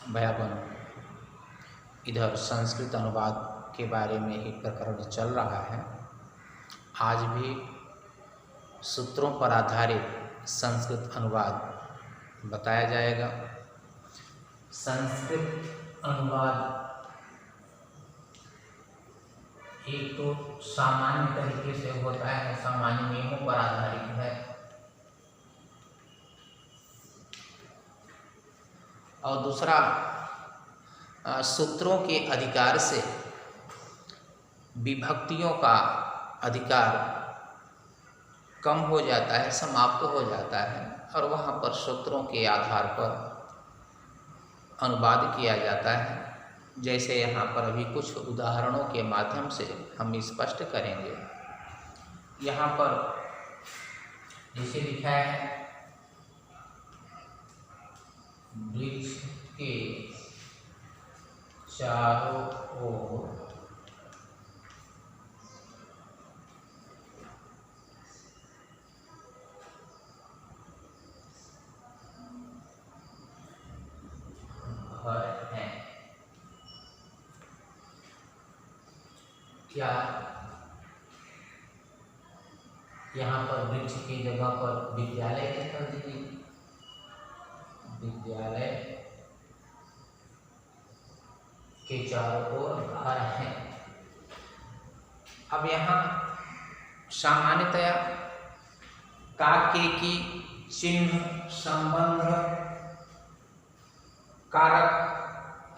व्याकरण। इधर संस्कृत अनुवाद के बारे में ही प्रकरण चल रहा है। आज भी सूत्रों पर आधारित संस्कृत अनुवाद बताया जाएगा। संस्कृत अनुवाद एक तो सामान्य तरीके से होता है, सामान्य नियमों पर आधारित है, और दूसरा सूत्रों के अधिकार से विभक्तियों का अधिकार कम हो जाता है, समाप्त हो जाता है, और वहाँ पर सूत्रों के आधार पर अनुवाद किया जाता है। जैसे यहाँ पर अभी कुछ उदाहरणों के माध्यम से हम स्पष्ट करेंगे। यहाँ पर जैसे लिखा है, वृक्ष के चारों ओर घर हैं। क्या यहाँ पर वृक्ष की जगह पर विद्यालय कर दीजिए, विद्यालय के चारों ओर घर हैं। अब यहाँ सामान्यतया का के की चिन्ह संबंध कारक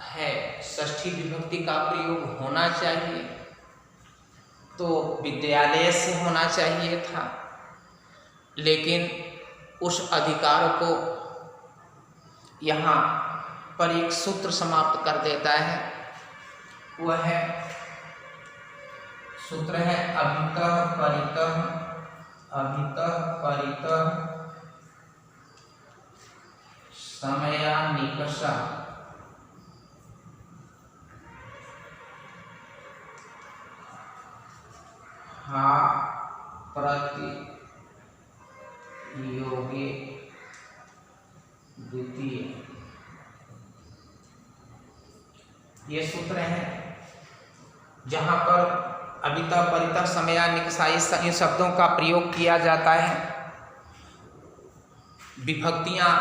है, षष्ठी विभक्ति का प्रयोग होना चाहिए, तो विद्यालय से होना चाहिए था, लेकिन उस अधिकार को यहाँ पर एक सूत्र समाप्त कर देता है। वह है सूत्र है अभितः परितः, अभितः परितः समयानिकषा हा प्रतियोगे द्वितीय। ये सूत्र है जहाँ पर अभितः परितः समयानिकषा इन शब्दों का प्रयोग किया जाता है। विभक्तियाँ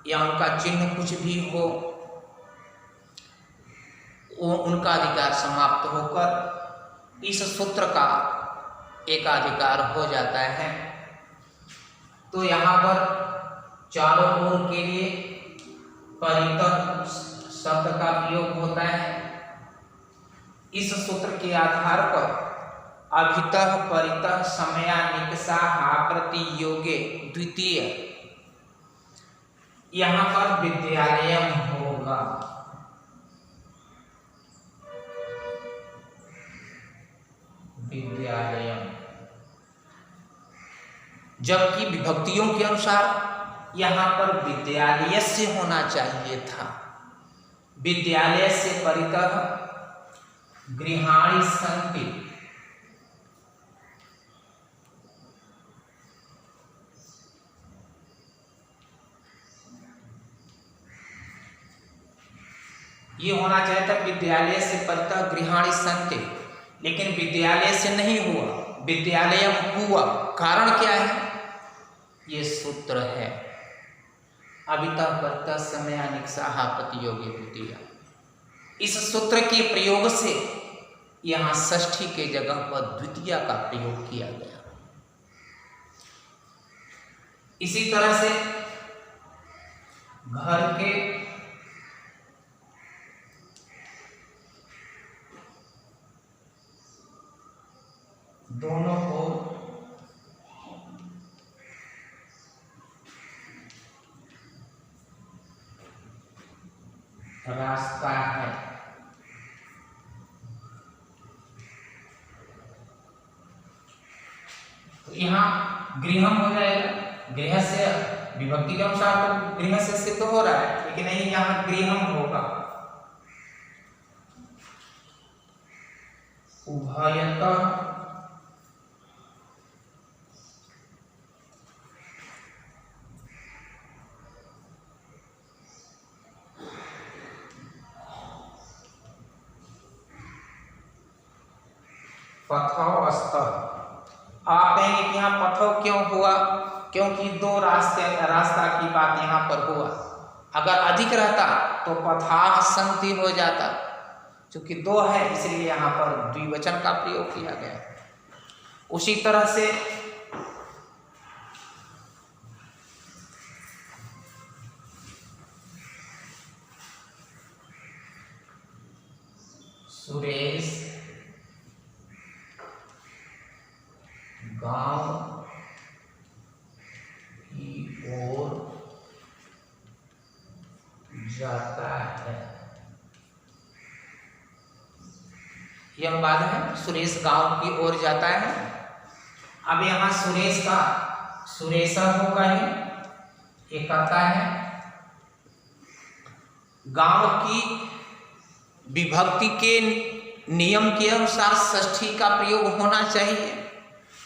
या उनका चिन्ह कुछ भी हो, वो उनका अधिकार समाप्त होकर इस सूत्र का एकाधिकार हो जाता है। तो यहाँ पर चारों ओर के लिए परितः शब्द का प्रयोग होता है। इस सूत्र के आधार पर अभितः परितः समयानिकषा हा प्रतियोगे द्वितीय, यहाँ पर विद्यालयम होगा। विद्यालयम, जबकि विभक्तियों के अनुसार यहाँ पर विद्यालयस्य होना चाहिए था। विद्यालय से परितः गृहाणि सन्ति, ये होना चाहिए था विद्यालय से परितः गृहाणि सन्ति, लेकिन विद्यालय से नहीं हुआ, विद्यालयम हुआ। कारण क्या है? ये सूत्र है अभितः परितः समयानिकषा हा प्रतियोगे द्वितीय। इस सूत्र के प्रयोग से यहाँ षष्ठी के जगह पर द्वितीय का प्रयोग किया गया। इसी तरह से घर के दोनों ओर रास्ता है। तो यहाँ गृहम हो जाएगा। गृह से विभक्ति के अनुसार तो गृह से सिद्ध हो रहा है, लेकिन नहीं, यहाँ गृहम होगा। उभयतः पथस्तः। आप कहेंगे कि यहाँ पथव क्यों हुआ? क्योंकि दो रास्ता की बात यहाँ पर हुआ। अगर अधिक रहता तो पथाः सन्ति हो जाता, क्योंकि दो है इसलिए यहाँ पर द्विवचन का प्रयोग किया गया। उसी तरह से सुरेश गांव की ओर जाता है। यह बात है, सुरेश गांव की ओर जाता है। अब यहाँ सुरेश का सुरेशा होगा ही, एक आता है। गांव की विभक्ति के नियम के अनुसार षष्ठी का प्रयोग होना चाहिए,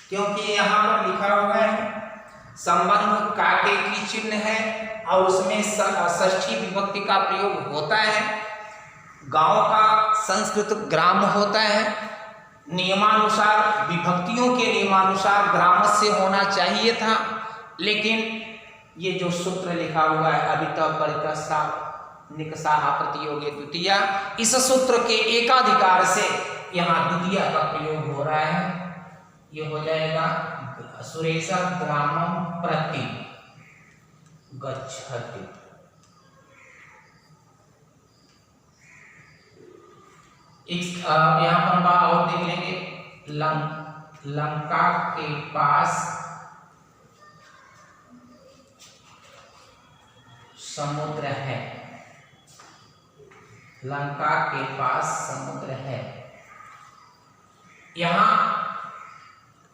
क्योंकि यहाँ पर लिखा हुआ है संबंध काके की चिन्ह है और उसमें षष्ठी विभक्ति का प्रयोग होता है। गांव का संस्कृत ग्राम होता है, नियमानुसार विभक्तियों के नियमानुसार ग्रामस्य होना चाहिए था, लेकिन ये जो सूत्र लिखा हुआ है अभित परितः निकषाः प्रतियोगे द्वितीया, इस सूत्र के एकाधिकार से यहाँ द्वितीया का प्रयोग हो रहा है। ये हो जाएगा सुरेशा ग्रामं प्रति गच्छति। यहाँ पर बात और देख लेंगे। लंका के पास समुद्र है। लंका के पास समुद्र है। यहाँ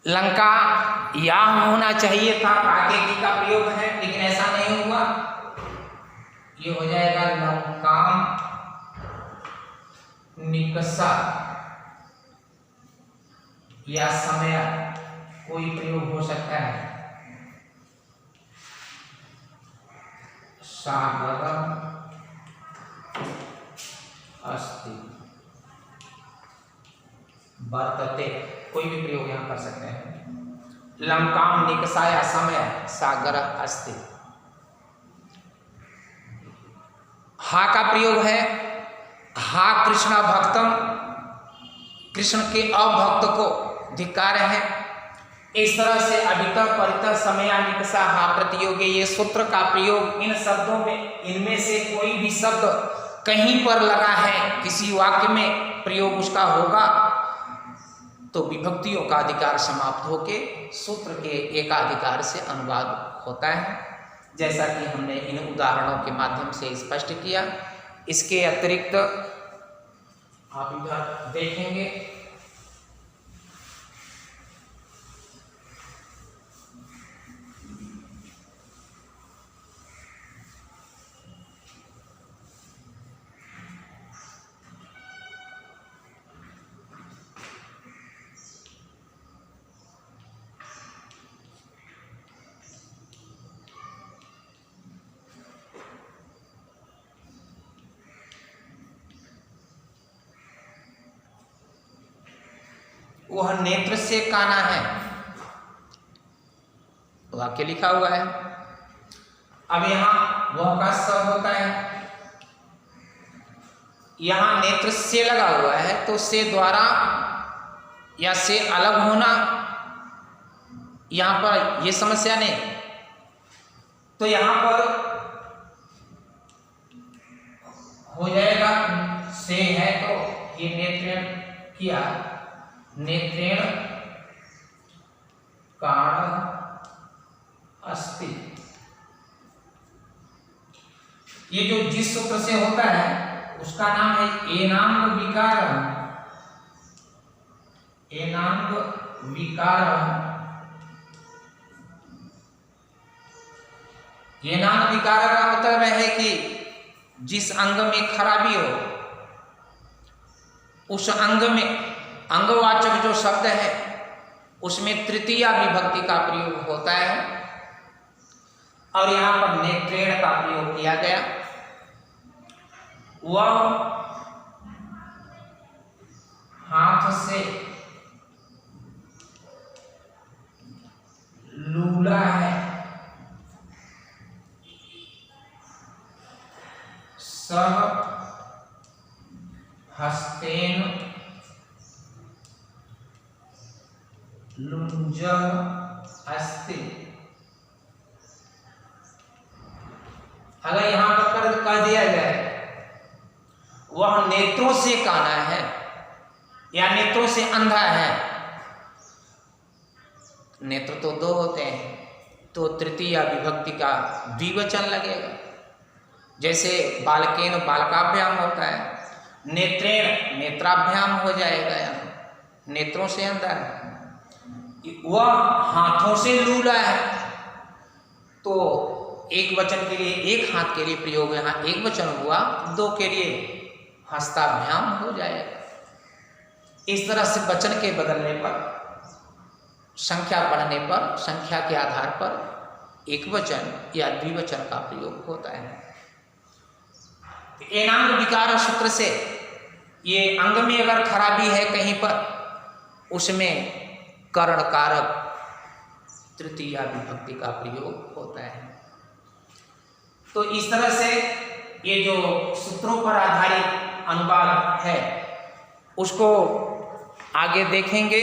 लंका या होना चाहिए था, काके की का प्रयोग है, लेकिन ऐसा नहीं हुआ। ये हो जाएगा लंकाम निकषा या समय, कोई प्रयोग हो सकता है। सागरम अस्ति वर्तते, कोई भी प्रयोग यहाँ कर सकते हैं। लंकाम निकषाया समय सागर अस्ति। हा का प्रयोग है। हा कृष्णा भक्तम, कृष्ण के अभक्त को धिक्कार है। इस तरह से अभित परित समय निकषा हा प्रतियोगे, ये सूत्र का प्रयोग इन शब्दों में, इनमें से कोई भी शब्द कहीं पर लगा है, किसी वाक्य में प्रयोग उसका होगा तो विभक्तियों का अधिकार समाप्त होके सूत्र के एकाधिकार से अनुवाद होता है, जैसा कि हमने इन उदाहरणों के माध्यम से स्पष्ट किया। इसके अतिरिक्त आप इधर देखेंगे वह नेत्र से काना है, वाक्य लिखा हुआ है। अब यहाँ वह का सब होता है, यहाँ नेत्र से लगा हुआ है तो से द्वारा या से अलग होना, यहाँ पर ये समस्या नहीं। तो यहाँ पर हो जाएगा से है तो ये नेत्रेण किया, नेत्रेण कारण अस्ति। ये जो जिस सूत्र से होता है उसका नाम है एनांग विकारम। एनांग विकारम, एनांग विकार का मतलब है कि जिस अंग में खराबी हो उस अंग में, अंगवाचक जो शब्द है उसमें तृतीया विभक्ति का प्रयोग होता है और यहां पर नेत्रेण का प्रयोग किया गया। वह हाथ से लूला है, सह हस्तेन लुञ्जः अस्ति। अगर यहां पर कह दिया जाए वह नेत्रों से काना है या नेत्रों से अंधा है, नेत्र तो दो होते हैं, तो तृतीया विभक्ति का द्विवचन लगेगा। जैसे बालकेन बालकाभ्याम होता है, नेत्रेण नेत्राभ्याम हो जाएगा, यहाँ नेत्रों से अंधा है। वह हाथों से लूला है, तो एक वचन के लिए एक हाथ के लिए प्रयोग यहाँ एक वचन हुआ, दो के लिए हस्ताभ्याम हो जाएगा। इस तरह से वचन के बदलने पर, संख्या बढ़ने पर, संख्या के आधार पर एक वचन या द्विवचन का प्रयोग होता है। एनांग विकार सूत्र से ये अंग में अगर खराबी है कहीं पर, उसमें करण कारक तृतीया विभक्ति का प्रयोग होता है। तो इस तरह से ये जो सूत्रों पर आधारित अनुवाद है उसको आगे देखेंगे।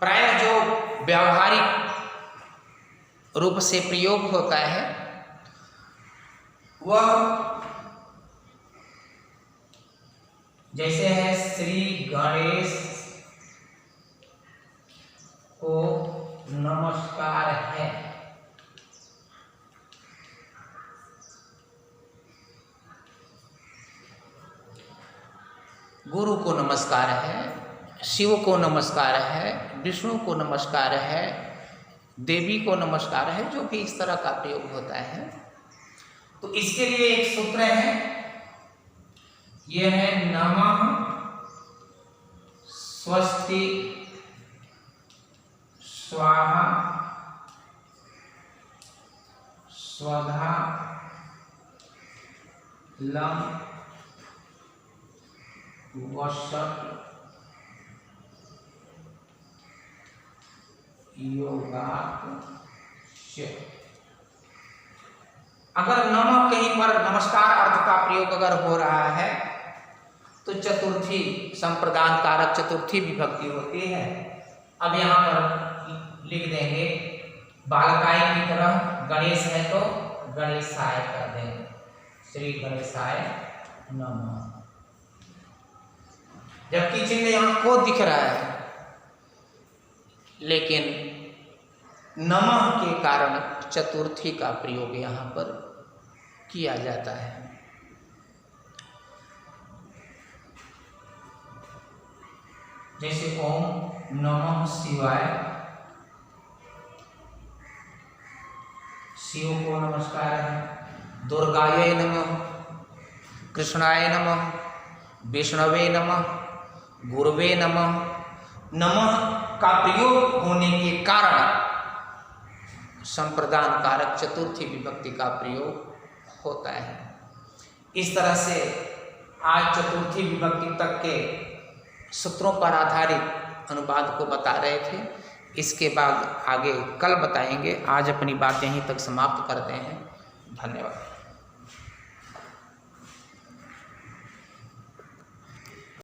प्रायः जो व्यावहारिक रूप से प्रयोग होता है वह जैसे है श्री गणेश को नमस्कार है, गुरु को नमस्कार है, शिव को नमस्कार है, विष्णु को नमस्कार है, देवी को नमस्कार है, जो भी इस तरह का प्रयोग होता है। तो इसके लिए एक सूत्र है, यह है नमः स्वस्ति स्वाहा स्वधा लम वषट् योगात्। अगर नमः कहीं पर नमस्कार अर्थ का प्रयोग अगर हो रहा है तो चतुर्थी संप्रदान कारक चतुर्थी विभक्ति होती है। अब यहाँ पर लिख देंगे बालकाय की तरह गणेश है तो गणेशाय कर देंगे, श्री गणेशाय नमः। जबकि चिन्ह यहाँ को दिख रहा है, लेकिन नमः के कारण चतुर्थी का प्रयोग यहाँ पर किया जाता है। जैसे ओम नमः शिवाय, शिव को नमस्कार है, दुर्गाय नमः, कृष्णाय नमः, विष्णवे नमः, गुरुवे नमः। नमः का प्रयोग होने के कारण संप्रदान कारक चतुर्थी विभक्ति का प्रयोग होता है। इस तरह से आज चतुर्थी विभक्ति तक के सूत्रों पर आधारित अनुवाद को बता रहे थे। इसके बाद आगे कल बताएंगे। आज अपनी बात यहीं तक समाप्त करते हैं। धन्यवाद।